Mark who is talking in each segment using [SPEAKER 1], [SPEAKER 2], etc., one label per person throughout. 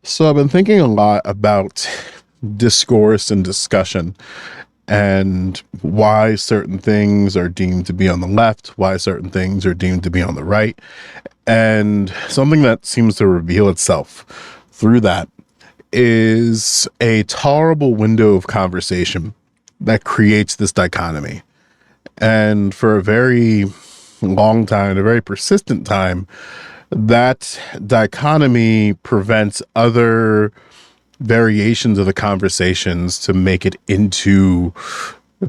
[SPEAKER 1] So I've been thinking a lot about discourse and discussion and why certain things are deemed to be on the left, why certain things are deemed to be on the right. And something that seems to reveal itself through that is a tolerable window of conversation that creates this dichotomy. And for a very long time, a very persistent time, that dichotomy prevents other variations of the conversations to make it into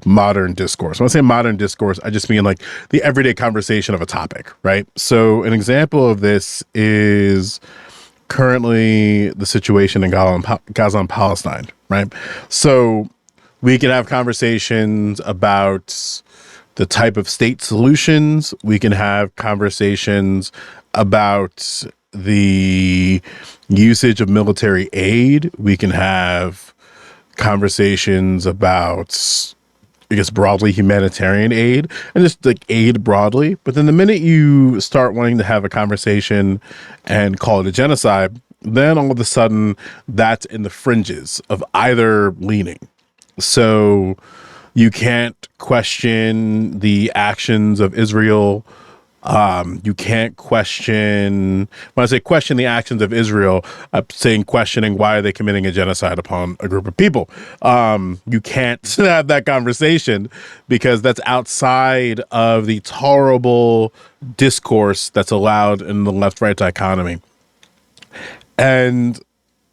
[SPEAKER 1] modern discourse. When I say modern discourse, I just mean like the everyday conversation of a topic, right? So an example of this is currently the situation in Gaza and Palestine, right? So we can have conversations about the type of state solutions. We can have conversations about the usage of military aid. We can have conversations about, I guess, broadly humanitarian aid and just like aid broadly. But then the minute you start wanting to have a conversation and call it a genocide, then all of a sudden that's in the fringes of either leaning. So you can't question the actions of Israel. You can't question, when I say question the actions of Israel, I'm saying questioning why are they committing a genocide upon a group of people. You can't have that conversation because that's outside of the tolerable discourse that's allowed in the left-right dichotomy. And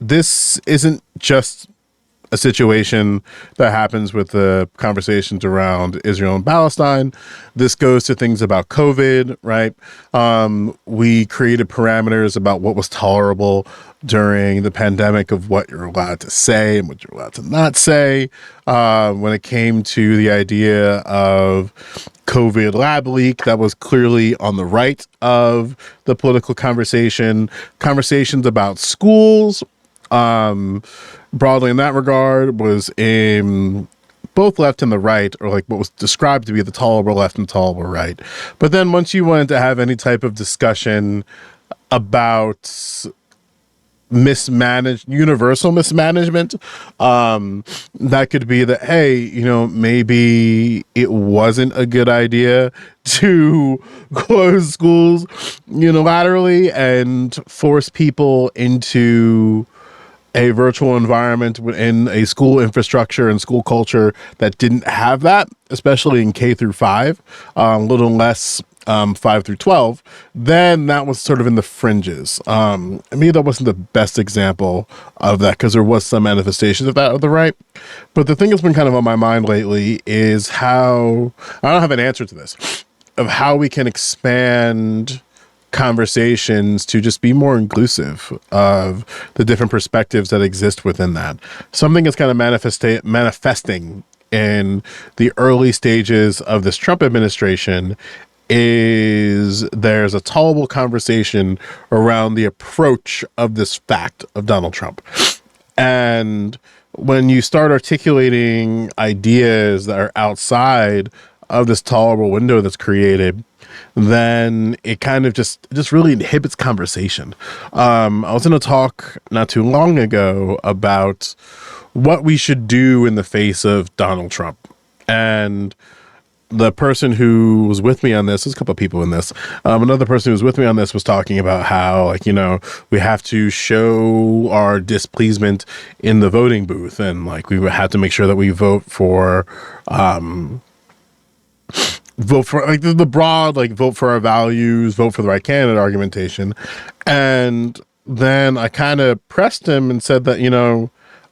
[SPEAKER 1] this isn't just a situation that happens with the conversations around Israel and Palestine. This goes to things about COVID, right? We created parameters about what was tolerable during the pandemic of what you're allowed to say and what you're allowed to not say. When it came to the idea of COVID lab leak, that was clearly on the right of the political conversation. Conversations about schools, broadly in that regard, was in both left and the right, or like what was described to be the tolerable left and tolerable right. But then once you wanted to have any type of discussion about universal mismanagement, that could be that, hey, maybe it wasn't a good idea to close schools unilaterally and force people into a virtual environment in a school infrastructure and school culture that didn't have that, especially in K through 5, a little less 5 through 12, then that was sort of in the fringes. Maybe that wasn't the best example of that because there was some manifestations of that on the right. But the thing that's been kind of on my mind lately is how, I don't have an answer to this, of how we can expand conversations to just be more inclusive of the different perspectives that exist within that. Something is kind of manifesting in the early stages of this Trump administration is there's a tolerable conversation around the approach of this fact of Donald Trump. And when you start articulating ideas that are outside of this tolerable window that's created, then it kind of just really inhibits conversation. I was in a talk not too long ago about what we should do in the face of Donald Trump. And the person who was with me on this, there's a couple of people in this, another person who was with me on this was talking about how, like, we have to show our displeasement in the voting booth. And like, we have to make sure that we vote for like the broad, like, vote for our values, vote for the right candidate argumentation. And then I kind of pressed him and said that,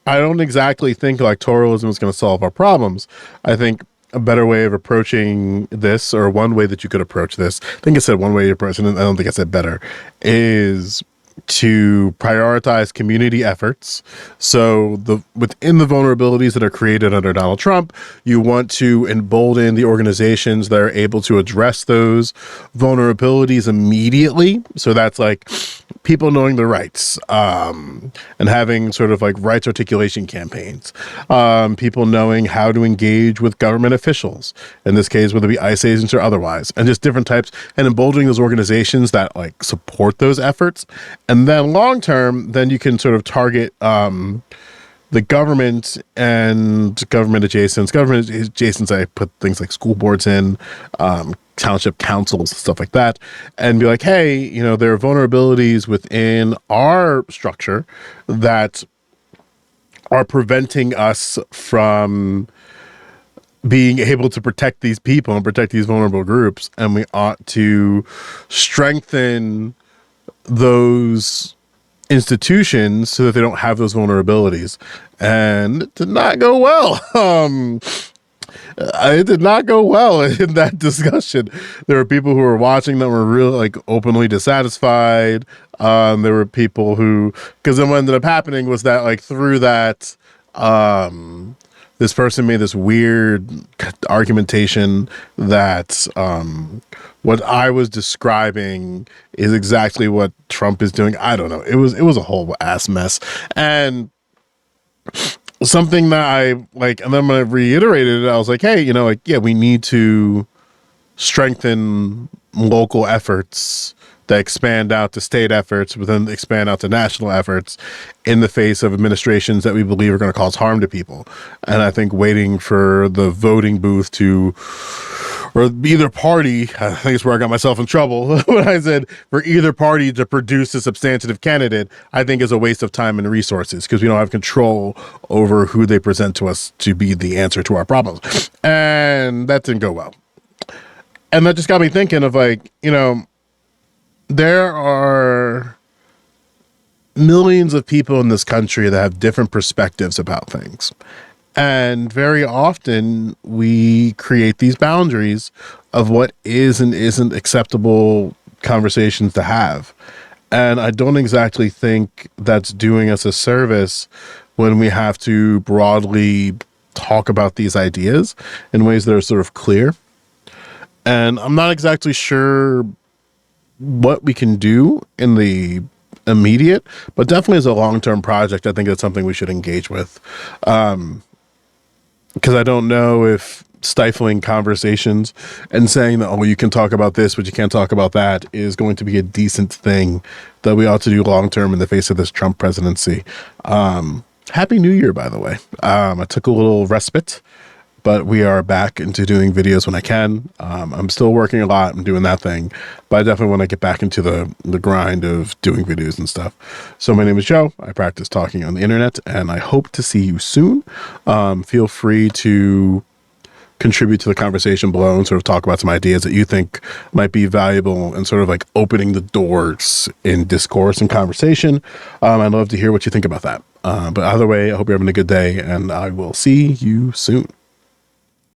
[SPEAKER 1] I don't exactly think electoralism is going to solve our problems. I think a better way of approaching this, or one way that you could approach this, I think I said one way to approach it, and I don't think I said better, is to prioritize community efforts. So within the vulnerabilities that are created under Donald Trump, you want to embolden the organizations that are able to address those vulnerabilities immediately. So that's like people knowing their rights, and having sort of like rights articulation campaigns, people knowing how to engage with government officials, in this case, whether it be ICE agents or otherwise, and just different types, and emboldening those organizations that like support those efforts. And then long term, then you can sort of target the government and government adjacents. Government adjacents, I put things like school boards in, township councils, stuff like that, and be like, hey, you know, there are vulnerabilities within our structure that are preventing us from being able to protect these people and protect these vulnerable groups. And we ought to strengthen those institutions so that they don't have those vulnerabilities. And it did not go well. It did not go well in that discussion. There were people who were watching that were really like openly dissatisfied. There were people who, because then what ended up happening was that like through that, this person made this weird argumentation that what I was describing is exactly what Trump is doing. I don't know. It was a whole ass mess. And something that I like, and then when I reiterated it, I was like, hey, you know, like, yeah, we need to strengthen local efforts that expand out to state efforts, but then expand out to national efforts in the face of administrations that we believe are going to cause harm to people. And I think waiting for the voting booth to, or either party, I think it's where I got myself in trouble when I said for either party to produce a substantive candidate, I think is a waste of time and resources because we don't have control over who they present to us to be the answer to our problems. And that didn't go well. And that just got me thinking of like, you know, there are millions of people in this country that have different perspectives about things. And very often we create these boundaries of what is and isn't acceptable conversations to have. And I don't exactly think that's doing us a service when we have to broadly talk about these ideas in ways that are sort of clear. And I'm not exactly sure what we can do in the immediate, but definitely as a long-term project, I think that's something we should engage with. Because I don't know if stifling conversations and saying that, oh, you can talk about this, but you can't talk about that is going to be a decent thing that we ought to do long-term in the face of this Trump presidency. Happy New Year, by the way. I took a little respite, but we are back into doing videos when I can. I'm still working a lot. I'm doing that thing, but I definitely want to get back into the grind of doing videos and stuff. So my name is Joe. I practice talking on the internet, and I hope to see you soon. Feel free to contribute to the conversation below and sort of talk about some ideas that you think might be valuable and sort of like opening the doors in discourse and conversation. I'd love to hear what you think about that. But either way, I hope you're having a good day, and I will see you soon.